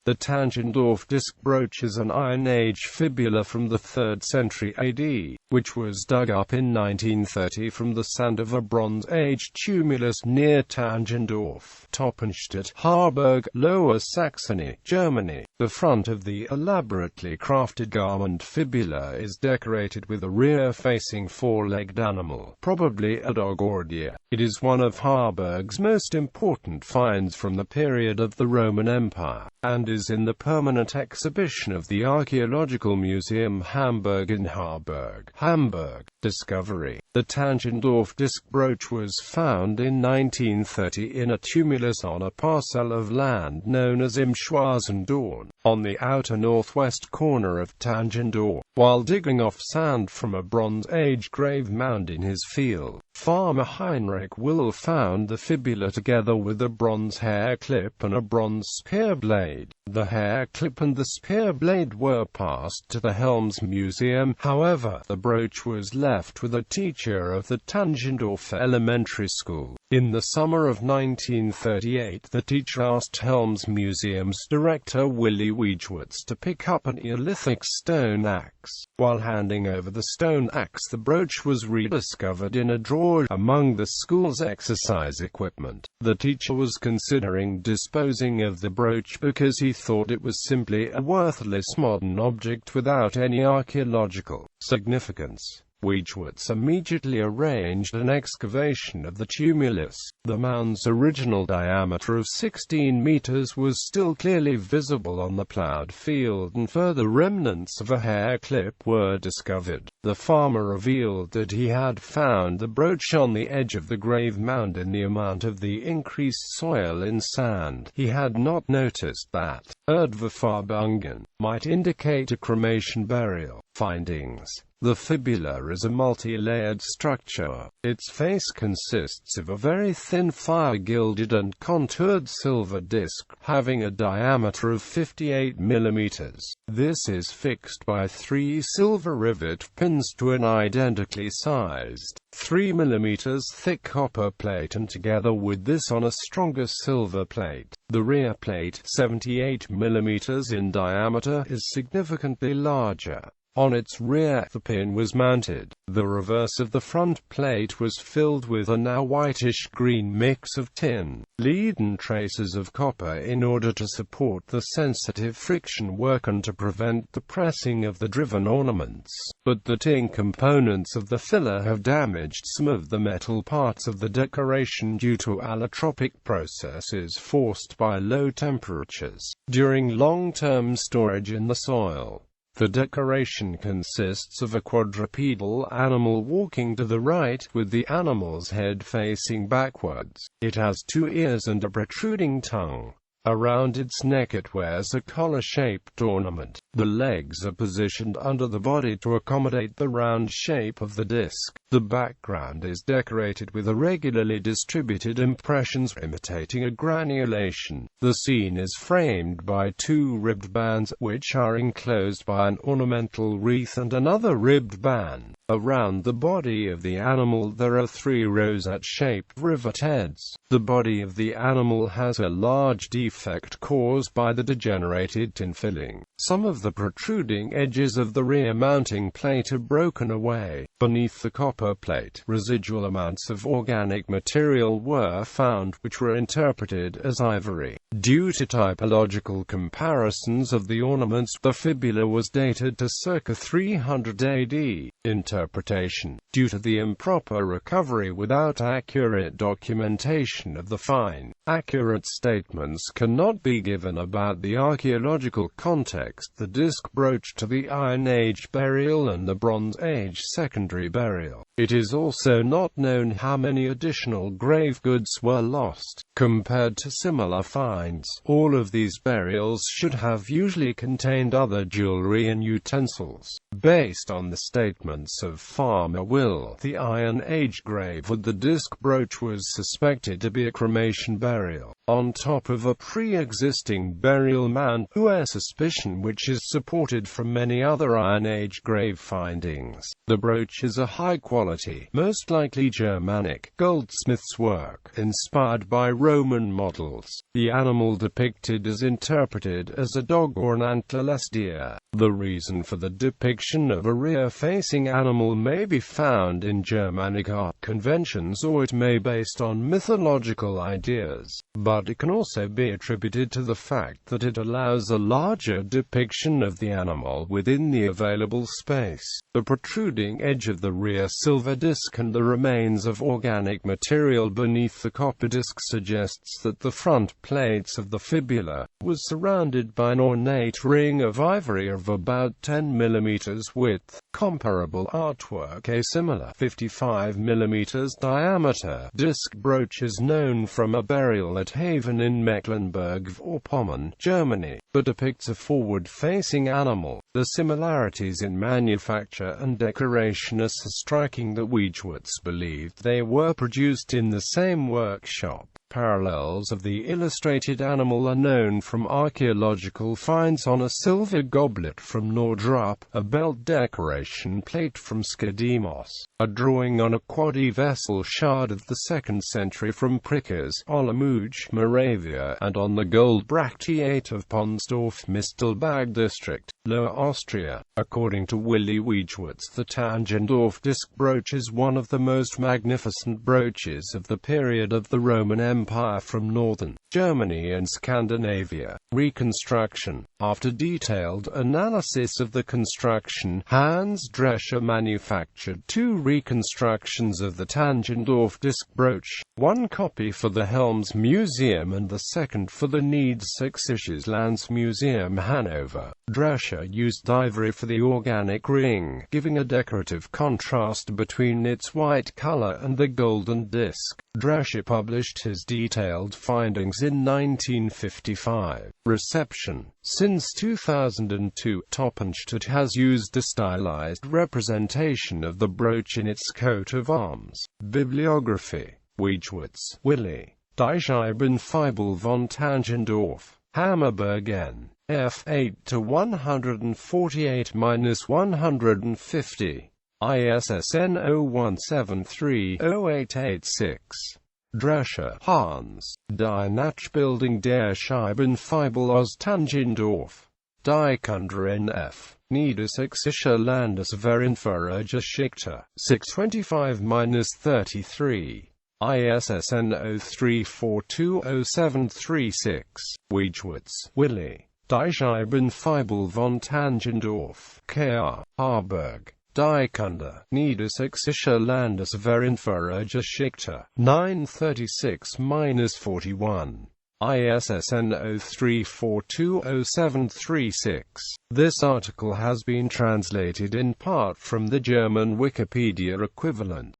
The Tangendorf disc brooch is an Iron Age fibula from the 3rd century AD, which was dug up in 1930 from the sand of a Bronze Age tumulus near Tangendorf, Toppenstedt, Harburg, Lower Saxony, Germany. The front of the elaborately crafted garment fibula is decorated with a rear-facing four-legged animal, probably a dog or deer. It is one of Harburg's most important finds from the period of the Roman Empire, and is in the permanent exhibition of the Archaeological Museum Hamburg in Harburg. Hamburg. Discovery. The Tangendorf disc brooch was found in 1930 in a tumulus on a parcel of land known as Im Schwarzendorn, on the outer northwest corner of Tangendorf. While digging off sand from a Bronze Age grave mound in his field, farmer Heinrich Will found the fibula together with a bronze hair clip and a bronze spear blade. The hair clip and the spear blade were passed to the Helms Museum. However, the brooch was left with a teacher of the Tangendorf Elementary School. In the summer of 1938, the teacher asked Helms Museum's director Willy Wijwitz to pick up a Neolithic stone axe. While handing over the stone axe, the brooch was rediscovered in a drawer among the school's exercise equipment. The teacher was considering disposing of the brooch because he thought it was simply a worthless modern object without any archaeological significance. Wijwitz immediately arranged an excavation of the tumulus. The mound's original diameter of 16 meters was still clearly visible on the plowed field, and further remnants of a hair clip were discovered. The farmer revealed that he had found the brooch on the edge of the grave mound in the amount of the increased soil in sand. He had not noticed that Erdverfarbungen might indicate a cremation burial. Findings. The fibula is a multi-layered structure. Its face consists of a very thin fire-gilded and contoured silver disc, having a diameter of 58 millimeters. This is fixed by 3 silver rivet pins to an identically sized 3 mm thick copper plate, and together with this on a stronger silver plate. The rear plate, 78 mm in diameter, is significantly larger. On its rear, the pin was mounted. The reverse of the front plate was filled with a now whitish-green mix of tin, lead and traces of copper in order to support the sensitive friction work and to prevent the pressing of the driven ornaments. But the tin components of the filler have damaged some of the metal parts of the decoration due to allotropic processes forced by low temperatures during long-term storage in the soil. The decoration consists of a quadrupedal animal walking to the right, with the animal's head facing backwards. It has 2 ears and a protruding tongue. Around its neck it wears a collar-shaped ornament. The legs are positioned under the body to accommodate the round shape of the disc. The background is decorated with irregularly distributed impressions imitating a granulation. The scene is framed by 2 ribbed bands, which are enclosed by an ornamental wreath and another ribbed band. Around the body of the animal there are 3 rosette-shaped rivet heads. The body of the animal has a large defect caused by the degenerated tin filling. Some of the protruding edges of the rear mounting plate are broken away. Beneath the copper plate, residual amounts of organic material were found, which were interpreted as ivory. Due to typological comparisons of the ornaments, the fibula was dated to circa 300 AD. Interpretation. Due to the improper recovery without accurate documentation of the find, accurate statements cannot be given about the archaeological context, the disc brooch to the Iron Age burial and the Bronze Age secondary burial. It is also not known how many additional grave goods were lost, compared to similar finds. All of these burials should have usually contained other jewelry and utensils. Based on the statements of Farmer Will, the Iron Age grave with the disc brooch was suspected to be a cremation burial, on top of a pre-existing burial mound, a suspicion which is supported from many other Iron Age grave findings. The brooch is a high-quality quality, most likely Germanic, goldsmith's work, inspired by Roman models. The animal depicted is interpreted as a dog or an antlerless deer. The reason for the depiction of a rear-facing animal may be found in Germanic art conventions, or it may be based on mythological ideas, but it can also be attributed to the fact that it allows a larger depiction of the animal within the available space. The protruding edge of the rear silver disc and the remains of organic material beneath the copper disc suggests that the front plates of the fibula was surrounded by an ornate ring of ivory of about 10 mm width. Comparable artwork, a similar 55 mm diameter disc brooch is known from a burial at Haven in Mecklenburg-Vorpommern, Germany, but depicts a forward-facing animal. The similarities in manufacture and decoration are so striking that Wiedewitz believed they were produced in the same workshop. Parallels of the illustrated animal are known from archaeological finds on a silver goblet from Nordrup, a belt decoration plate from Skadimos, a drawing on a quaddy vessel shard of the 2nd century from Prickers, Olomouc, Moravia, and on the gold bracteate of Ponsdorf, Mistelbag district, Lower Austria. According to Willy Wiedewitz, the Tangendorf disc brooch is one of the most magnificent brooches of the period of the Roman Empire from northern Germany and Scandinavia. Reconstruction. After detailed analysis of the construction, Hans Drescher manufactured 2 reconstructions of the Tangendorf disc brooch, one copy for the Helms Museum and the second for the Niedersächsisches Landesmuseum Hanover. Drescher used ivory for the organic ring, giving a decorative contrast between its white color and the golden disc. Drescher published his detailed findings in 1955. Reception. Since 2002, Toppenstedt has used a stylized representation of the brooch in its coat of arms. Bibliography. Wiedewitz, Willy. Die Scheibenfibel von Tangendorf. Hamburg N. F. 8-148-150. ISSN 01730886. Drescher, Hans. Die Nachbildung der Scheibenfibel aus Tangendorf. Die Kunde NF. Niedersächsische Landesverinferergeschichte. 625-33. ISSN 03420736. Wiedewitz, Willy. Die Scheibenfibel von Tangendorf. K.A. Harburg. Die Kunde. Niedersächsische Landesverinferergeschichte. 936-41. ISSN 03420736. This article has been translated in part from the German Wikipedia equivalent.